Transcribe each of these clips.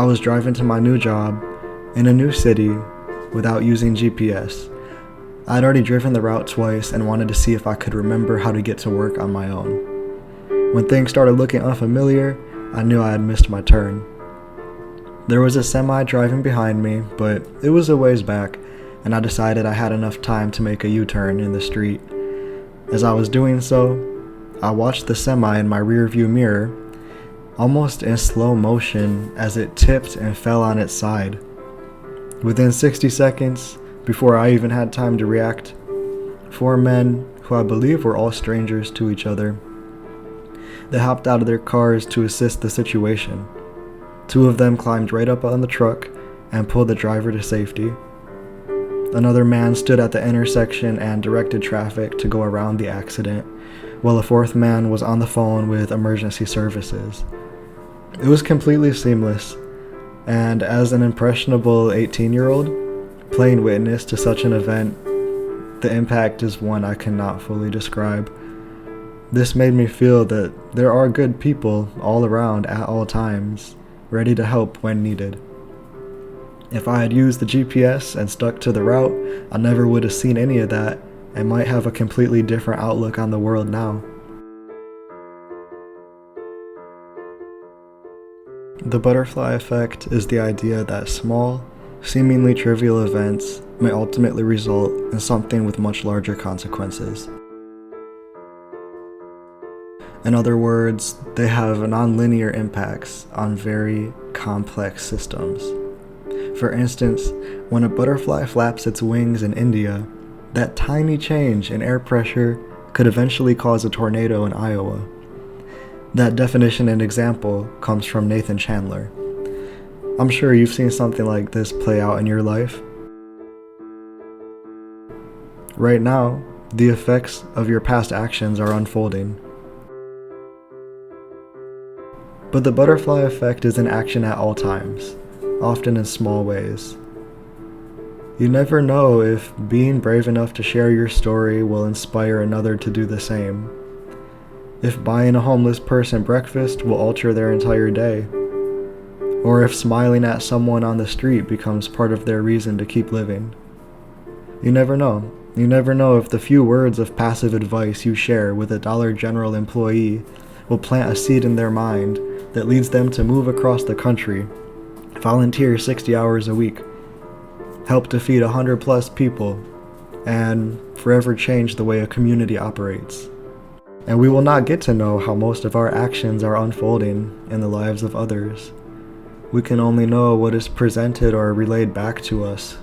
was driving to my new job in a new city without using GPS. I'd already driven the route twice and wanted to see if I could remember how to get to work on my own. When things started looking unfamiliar, I knew I had missed my turn. There was a semi driving behind me, but it was a ways back, and I decided I had enough time to make a U-turn in the street. As I was doing so, I watched the semi in my rearview mirror, almost in slow motion as it tipped and fell on its side. Within 60 seconds, before I even had time to react, 4 men, who I believe were all strangers to each other, they hopped out of their cars to assist the situation. 2 of them climbed right up on the truck and pulled the driver to safety. Another man stood at the intersection and directed traffic to go around the accident, while a 4th man was on the phone with emergency services. It was completely seamless, and as an impressionable 18-year-old, playing witness to such an event, the impact is one I cannot fully describe. This made me feel that there are good people all around at all times, ready to help when needed. If I had used the GPS and stuck to the route, I never would have seen any of that and might have a completely different outlook on the world now. The butterfly effect is the idea that small, seemingly trivial events may ultimately result in something with much larger consequences. In other words, they have nonlinear impacts on very complex systems. For instance, when a butterfly flaps its wings in India, that tiny change in air pressure could eventually cause a tornado in Iowa. That definition and example comes from Nathan Chandler. I'm sure you've seen something like this play out in your life. Right now, the effects of your past actions are unfolding. But the butterfly effect is in action at all times, often in small ways. You never know if being brave enough to share your story will inspire another to do the same. If buying a homeless person breakfast will alter their entire day. Or if smiling at someone on the street becomes part of their reason to keep living. You never know. You never know if the few words of passive advice you share with a Dollar General employee will plant a seed in their mind that leads them to move across the country, volunteer 60 hours a week, help to feed 100+ people, and forever change the way a community operates. And we will not get to know how most of our actions are unfolding in the lives of others. We can only know what is presented or relayed back to us.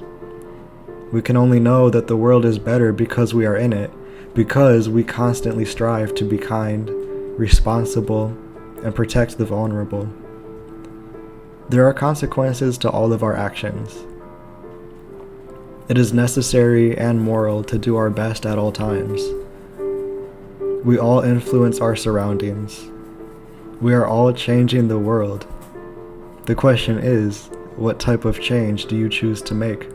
We can only know that the world is better because we are in it, because we constantly strive to be kind, responsible, and protect the vulnerable. There are consequences to all of our actions. It is necessary and moral to do our best at all times. We all influence our surroundings. We are all changing the world. The question is, what type of change do you choose to make?